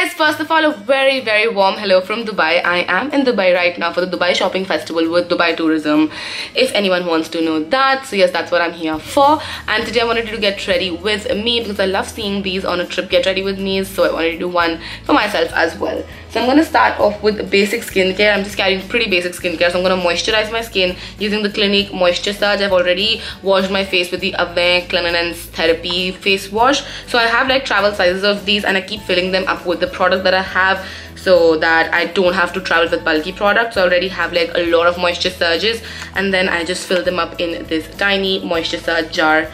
guys, first of all, a very warm hello from Dubai. I am in Dubai right now for the Dubai Shopping Festival with Dubai Tourism, if anyone wants to know that. So yes, that's what I'm here for. And today I wanted to get ready with me because I love seeing these on a trip, get ready with me. So I wanted to do one for myself as well. So I'm going to start off with basic skincare. I'm just carrying pretty basic skincare. So I'm going to moisturize my skin using the Clinique Moisture Surge. I've already washed my face with the Avec Cleanliness Therapy face wash. So I have like travel sizes of these and I keep filling them up with the product that I have so that I don't have to travel with bulky products. So I already have like a lot of moisture surges and then I just fill them up in this tiny moisture surge jar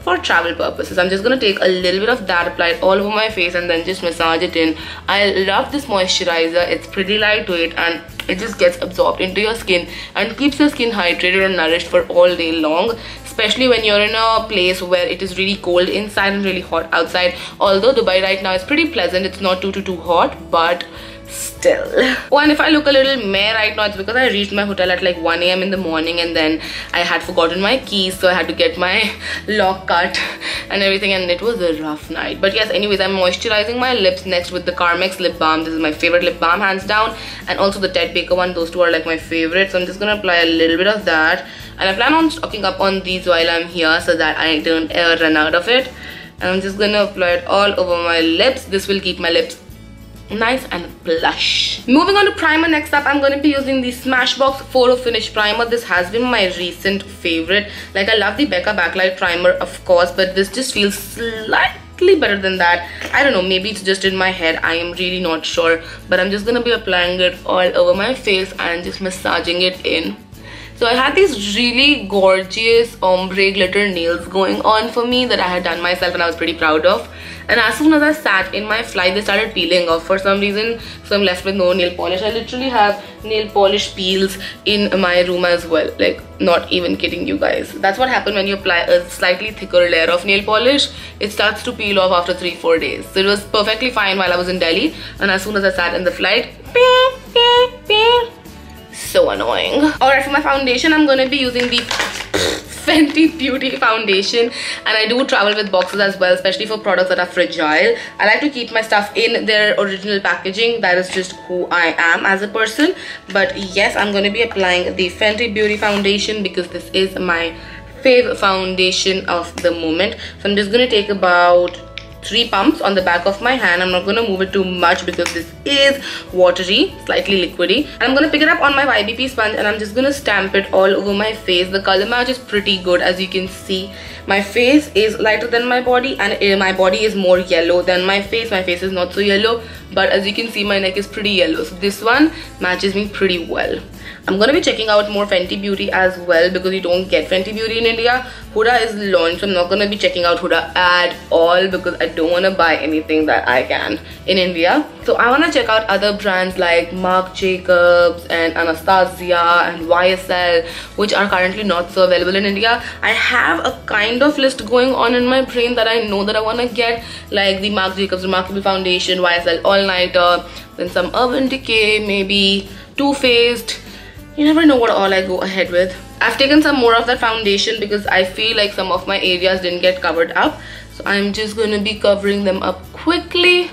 for travel purposes. I'm just gonna take a little bit of that, apply it all over my face and then just massage it in. I love this moisturizer. It's pretty lightweight and it just gets absorbed into your skin and keeps your skin hydrated and nourished for all day long, especially when you're in a place where it is really cold inside and really hot outside. Although Dubai right now is pretty pleasant, it's not too hot, but still. Oh, and if I look a little meh right now, it's because I reached my hotel at like 1 AM in the morning and then I had forgotten my keys, so I had to get my lock cut and everything, and it was a rough night. But yes, anyways, I'm moisturizing my lips next with the Carmex Lip Balm. This is my favorite lip balm hands down, and also the Ted Baker one. Those two are like my favorite. So I'm just gonna apply a little bit of that, and I plan on stocking up on these while I'm here so that I don't run out of it. And I'm just gonna apply it all over my lips. This will keep my lips nice and blush. Moving on to primer, next up I'm going to be using the Smashbox Photo Finish Primer. This has been my recent favorite. Like, I love the Becca Backlight Primer, of course, but this just feels slightly better than that. I don't know, maybe it's just in my head, I am really not sure, but I'm just going to be applying it all over my face and just massaging it in. So I had these really gorgeous ombre glitter nails going on for me that I had done myself and I was pretty proud of. And as soon as I sat in my flight, they started peeling off for some reason. So I'm left with no nail polish. I literally have nail polish peels in my room as well. Like, not even kidding you guys. That's what happened when you apply a slightly thicker layer of nail polish. It starts to peel off after 3-4 days. So it was perfectly fine while I was in Delhi. And as soon as I sat in the flight, so annoying. Alright, for my foundation, I'm going to be using the Fenty Beauty Foundation, and I do travel with boxes as well, especially for products that are fragile. I like to keep my stuff in their original packaging. That is just who I am as a person. But yes, I'm going to be applying the Fenty Beauty Foundation because this is my fave foundation of the moment. So I'm just going to take about 3 pumps on the back of my hand. I'm not going to move it too much because this is watery, slightly liquidy. And I'm going to pick it up on my YBP sponge and I'm just going to stamp it all over my face. The color match is pretty good, as you can see. My face is lighter than my body and my body is more yellow than my face. My face is not so yellow, but as you can see, my neck is pretty yellow. So this one matches me pretty well. I'm going to be checking out more Fenty Beauty as well because you don't get Fenty Beauty in India. Huda is launched, so I'm not going to be checking out Huda at all because I don't want to buy anything that I can in India. So I want to check out other brands like Marc Jacobs and Anastasia and YSL, which are currently not so available in India. I have a kind of list going on in my brain that I know that I want to get, like the Marc Jacobs Remarkable Foundation, YSL All Nighter, then some Urban Decay, maybe Too Faced. You never know what all I go ahead with. I've taken some more of that foundation because I feel like some of my areas didn't get covered up. So I'm just going to be covering them up quickly.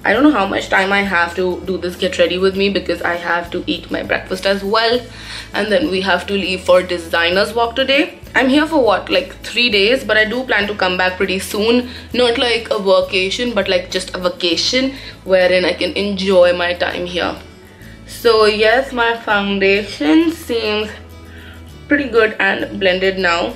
I don't know how much time I have to do this get ready with me because I have to eat my breakfast as well. And then we have to leave for designer's walk today. I'm here for what, like 3 days, but I do plan to come back pretty soon. Not like a workation, but like just a vacation wherein I can enjoy my time here. So yes, my foundation seems pretty good and blended now.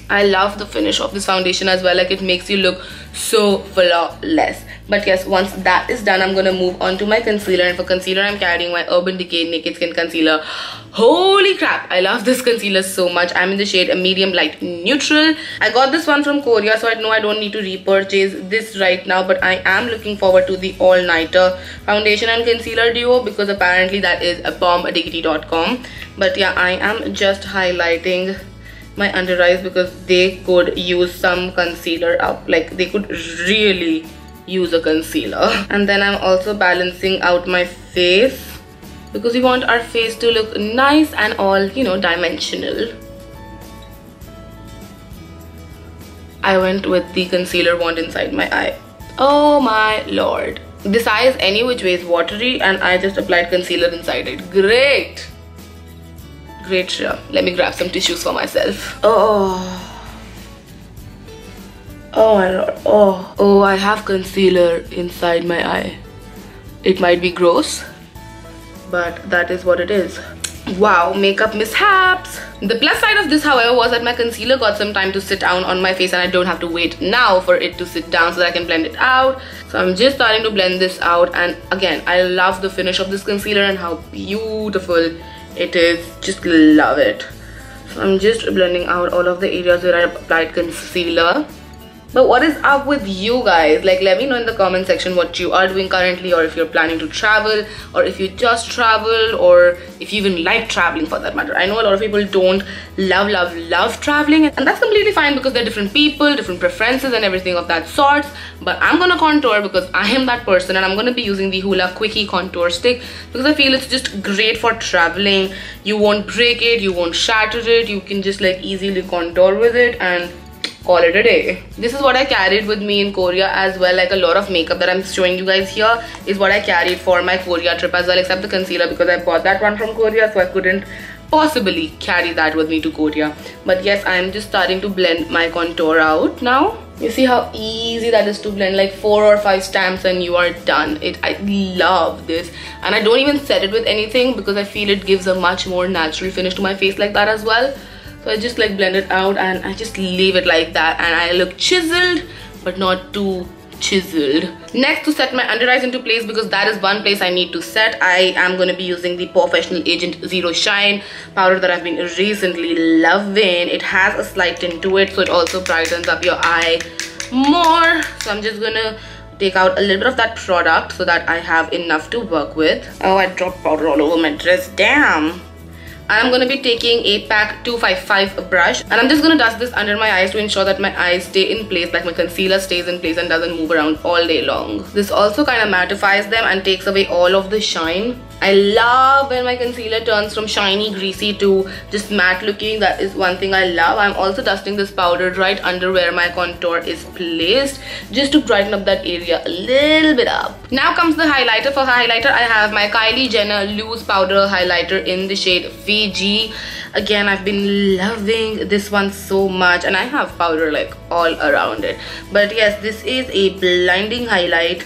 I love the finish of this foundation as well. Like, it makes you look so flawless. But yes, once that is done, I'm gonna move on to my concealer. And for concealer, I'm carrying my Urban Decay Naked Skin Concealer. Holy crap, I love this concealer so much. I'm in the shade Medium Light Neutral. I got this one from Korea, so I know I don't need to repurchase this right now, but I am looking forward to the All Nighter foundation and concealer duo because apparently that is a bombdiggity.com. But yeah, I am just highlighting my under eyes because they could use some concealer up. Like, they could really use a concealer. And then I'm also balancing out my face because we want our face to look nice and all, you know, dimensional. I went with the concealer wand inside my eye. Oh my lord. This eye is any which way is watery, and I just applied concealer inside it. Great. Great, Shreya. Let me grab some tissues for myself. Oh. Oh my lord. Oh. Oh, I have concealer inside my eye. It might be gross, but that is what it is. Wow, makeup mishaps. The plus side of this, however, was that my concealer got some time to sit down on my face and I don't have to wait now for it to sit down so that I can blend it out. So I'm just starting to blend this out, and again, I love the finish of this concealer and how beautiful it is. Just love it. So I'm just blending out all of the areas where I applied concealer. But what is up with you guys? Like, let me know in the comment section what you are doing currently, or if you're planning to travel, or if you just travel, or if you even like traveling for that matter. I know a lot of people don't love traveling, and that's completely fine because they're different people, different preferences and everything of that sort. But I'm gonna contour because I am that person, and I'm gonna be using the Hoola Quickie contour stick because I feel it's just great for traveling. You won't break it, you won't shatter it, you can just like easily contour with it and call it a day. This is what I carried with me in Korea as well. Like, a lot of makeup that I'm showing you guys here is what I carried for my Korea trip as well, except the concealer because I bought that one from Korea, so I couldn't possibly carry that with me to Korea. But yes, I'm just starting to blend my contour out now. You see how easy that is to blend, like 4 or 5 stamps and you are done. I love this, and I don't even set it with anything because I feel it gives a much more natural finish to my face like that as well. So I just like blend it out and I just leave it like that, and I look chiseled but not too chiseled. Next, to set my under eyes into place, because that is one place I need to set, I am going to be using the Professional Agent Zero Shine powder that I've been recently loving. It has a slight tint to it, so it also brightens up your eye more. So I'm just gonna take out a little bit of that product so that I have enough to work with. Oh, I dropped powder all over my dress, damn. I'm going to be taking a PAC 255 brush, and I'm just going to dust this under my eyes to ensure that my eyes stay in place, like my concealer stays in place and doesn't move around all day long. This also kind of mattifies them and takes away all of the shine. I love when my concealer turns from shiny, greasy to just matte looking. That is one thing I love. I'm also dusting this powder right under where my contour is placed, just to brighten up that area a little bit up. Now comes the highlighter. For highlighter, I have my Kylie Jenner Loose Powder Highlighter in the shade Fiji. Again, I've been loving this one so much, and I have powder like all around it. But yes, this is a blinding highlight.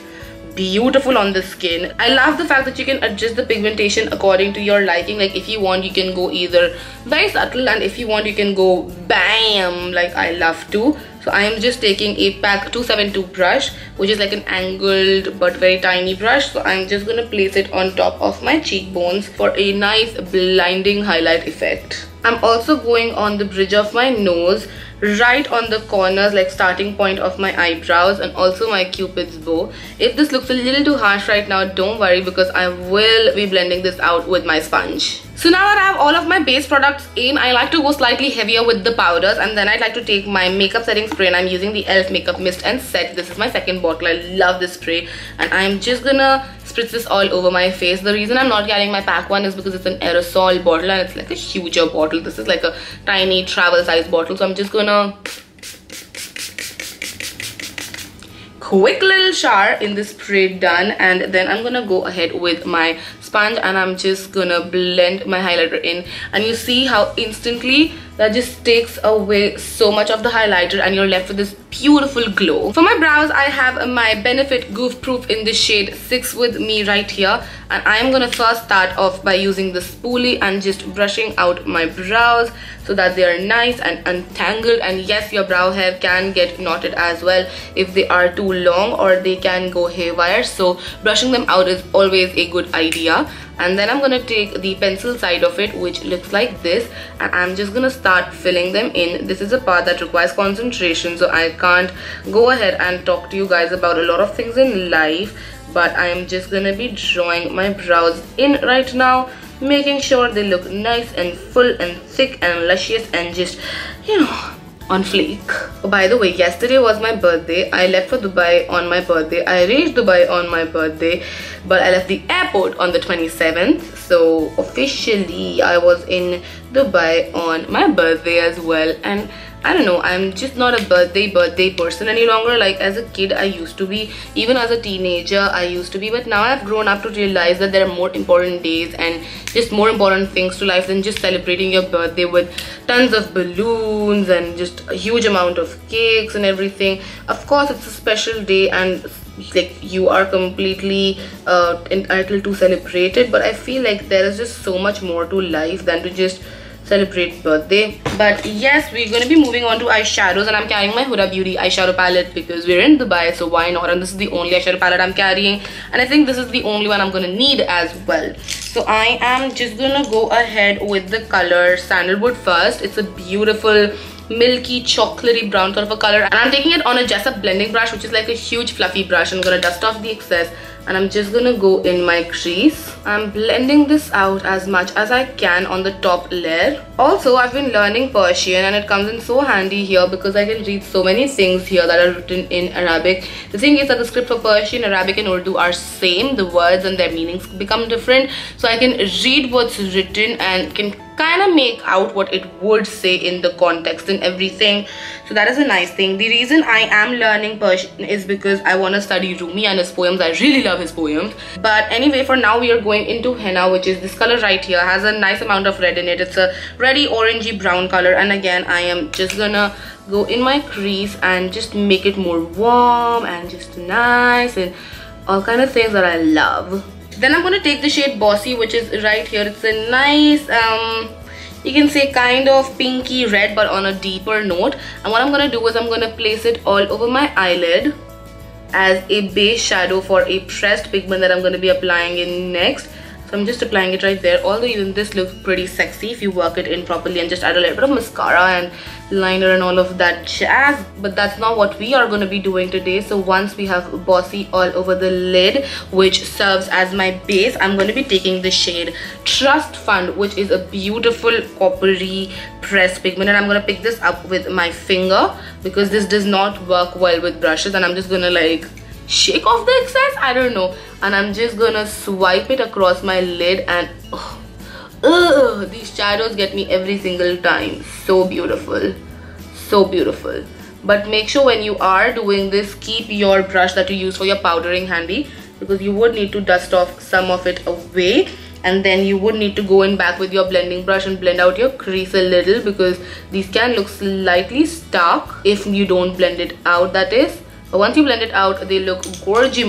Beautiful on the skin. I love the fact that you can adjust the pigmentation according to your liking. Like, if you want, you can go either very subtle, and if you want, you can go bam, like I love to. So I am just taking a PAC 272 brush, which is like an angled but very tiny brush. So I'm just gonna place it on top of my cheekbones for a nice blinding highlight effect. I'm also going on the bridge of my nose, right on the corners, like starting point of my eyebrows, and also my cupid's bow. If this looks a little too harsh right now, don't worry, because I will be blending this out with my sponge. So now that I have all of my base products in, I like to go slightly heavier with the powders, and then I'd like to take my makeup setting spray, and I'm using the e.l.f. Makeup Mist and Set. This is my second bottle. I love this spray, and I'm just gonna spritz this all over my face. The reason I'm not carrying my PAC one is because it's an aerosol bottle and it's like a huger bottle. This is like a tiny travel size bottle, so I'm just gonna quick little shower in this spray done, and then I'm gonna go ahead with my sponge and I'm just gonna blend my highlighter in, and you see how instantly that just takes away so much of the highlighter and you're left with this beautiful glow. For my brows, I have my Benefit Goof Proof in the shade 6 with me right here, and I'm gonna first start off by using the spoolie and just brushing out my brows so that they are nice and untangled. And yes, your brow hair can get knotted as well if they are too long, or they can go haywire, so brushing them out is always a good idea. And then I'm gonna take the pencil side of it, which looks like this, and I'm just gonna start filling them in. This is a part that requires concentration, so I can't go ahead and talk to you guys about a lot of things in life, but I'm just gonna be drawing my brows in right now, making sure they look nice and full and thick and luscious and just, you know, on fleek. Oh, by the way, yesterday was my birthday. I left for Dubai on my birthday. I reached Dubai on my birthday, but I left the airport on the 27th. So officially I was in Dubai on my birthday as well, and I don't know, I'm just not a birthday person any longer. Like as a kid I used to be, even as a teenager I used to be, but now I've grown up to realize that there are more important days and just more important things to life than just celebrating your birthday with tons of balloons and just a huge amount of cakes and everything. Of course it's a special day and like you are completely entitled to celebrate it, but I feel like there is just so much more to life than to just celebrate birthday. But yes, we're going to be moving on to eyeshadows, and I'm carrying my Huda Beauty eyeshadow palette because we're in Dubai, so why not? And this is the only eyeshadow palette I'm carrying, and I think this is the only one I'm going to need as well. So I am just going to go ahead with the color Sandalwood first. It's a beautiful milky chocolatey brown sort of a color, and I'm taking it on a Jessup blending brush, which is like a huge fluffy brush. I'm gonna dust off the excess and I'm just gonna go in my crease. I'm blending this out as much as I can on the top layer. Also, I've been learning Persian and it comes in so handy here because I can read so many things here that are written in Arabic. The thing is that the script for Persian, Arabic and Urdu are same. The words and their meanings become different, so I can read what's written and can kind of make out what it would say in the context and everything. So that is a nice thing. The reason I am learning Persian is because I want to study Rumi and his poems. I really love his poems. But anyway, for now we are going into henna, which is this color right here. Has a nice amount of red in it. It's a reddy orangey brown color, and again I am just gonna go in my crease and just make it more warm and just nice and all kind of things that I love. Then I'm going to take the shade Bossy, which is right here. It's a nice, you can say kind of pinky red, but on a deeper note. And what I'm going to do is I'm going to place it all over my eyelid as a base shadow for a pressed pigment that I'm going to be applying in next. So I'm just applying it right there. Although even this looks pretty sexy if you work it in properly and just add a little bit of mascara and liner and all of that jazz. But that's not what we are going to be doing today. So once we have Bossy all over the lid, which serves as my base, I'm going to be taking the shade Trust Fund, which is a beautiful coppery pressed pigment, and I'm going to pick this up with my finger because this does not work well with brushes, and I'm just going to like shake off the excess, I don't know, and I'm just gonna swipe it across my lid, and these shadows get me every single time. So beautiful, so beautiful. But make sure when you are doing this, keep your brush that you use for your powdering handy, because you would need to dust off some of it away, and then you would need to go in back with your blending brush and blend out your crease a little, because these can look slightly stuck if you don't blend it out, that is. But once you blend it out, they look gorgeous.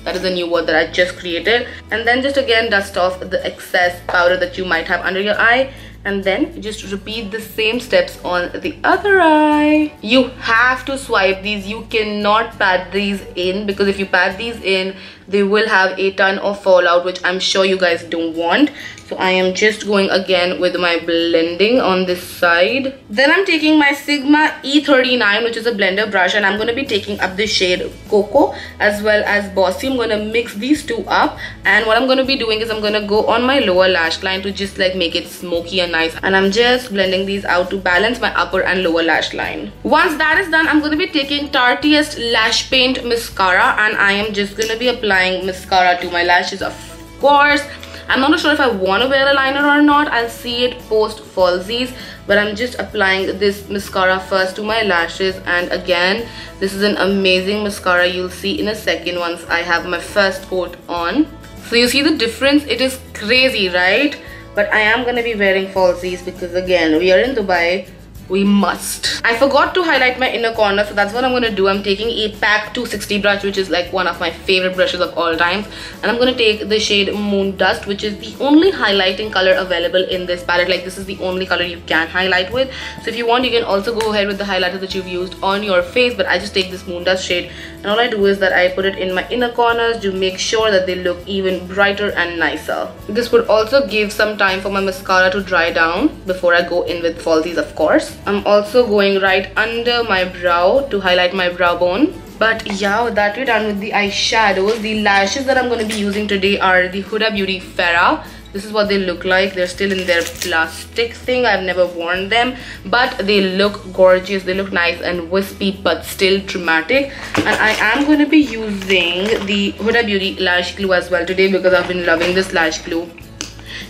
That is a new word that I just created. And then just again dust off the excess powder that you might have under your eye, and then just repeat the same steps on the other eye. You have to swipe these. You cannot pat these in, because if you pat these in, they will have a ton of fallout, which I'm sure you guys don't want. So I am just going again with my blending on this side. Then I'm taking my Sigma E39, which is a blender brush, and I'm going to be taking up the shade Cocoa as well as Bossy. I'm going to mix these two up, and what I'm going to be doing is I'm going to go on my lower lash line to just like make it smoky and nice, and I'm just blending these out to balance my upper and lower lash line. Once that is done, I'm going to be taking Tarteist Lash Paint Mascara, and I am just going to be applying mascara to my lashes, of course. I'm not sure if I want to wear a liner or not. I'll see it post falsies, but I'm just applying this mascara first to my lashes. And again, this is an amazing mascara. You'll see in a second once I have my first coat on. So you see the difference? It is crazy, right? But I am going to be wearing falsies because again, we are in Dubai. We must. I forgot to highlight my inner corner, so that's what I'm going to do. I'm taking a PAC 260 brush, which is like one of my favorite brushes of all time, and I'm going to take the shade Moon Dust, which is the only highlighting color available in this palette. Like, this is the only color you can highlight with. So if you want, you can also go ahead with the highlighter that you've used on your face, but I just take this Moon Dust shade, and all I do is that I put it in my inner corners to make sure that they look even brighter and nicer. This would also give some time for my mascara to dry down before I go in with falsies, of course. I'm also going right under my brow to highlight my brow bone. But yeah, with that we're done with the eyeshadows. The lashes that I'm going to be using today are the Huda Beauty Farah. This is what they look like. They're still in their plastic thing. I've never worn them, but they look gorgeous. They look nice and wispy, but still dramatic. And I am going to be using the Huda Beauty Lash Glue as well today, because I've been loving this lash glue.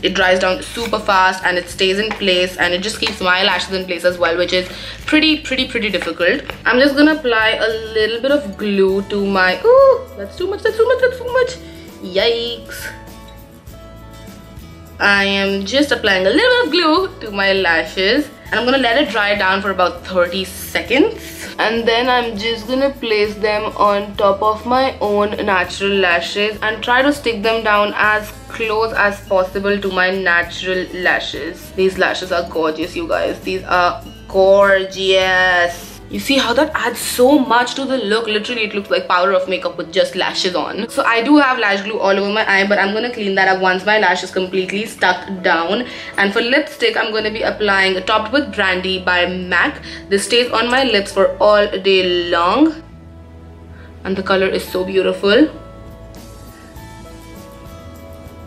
It dries down super fast and it stays in place, and it just keeps my lashes in place as well, which is pretty difficult. I'm just gonna apply a little bit of glue to my, ooh, that's too much, yikes. I am just applying a little bit of glue to my lashes, and I'm gonna let it dry down for about 30 seconds. And then I'm just gonna place them on top of my own natural lashes and try to stick them down as close as possible to my natural lashes. These lashes are gorgeous, you guys. These are gorgeous. You see how that adds so much to the look. Literally, it looks like power of makeup with just lashes on. So I do have lash glue all over my eye, but I'm gonna clean that up once my lash is completely stuck down. And for lipstick, I'm gonna be applying Topped with Brandy by MAC. This stays on my lips for all day long, and the color is so beautiful.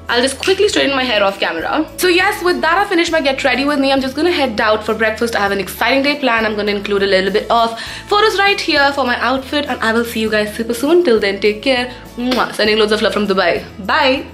I'll just quickly straighten my hair off camera. So yes, with that I finished my get ready with me. I'm just gonna head out for breakfast. I have an exciting day planned. I'm gonna include a little bit of photos right here for my outfit, and I will see you guys super soon. Till then, take care. Mwah. Sending loads of love from Dubai. Bye.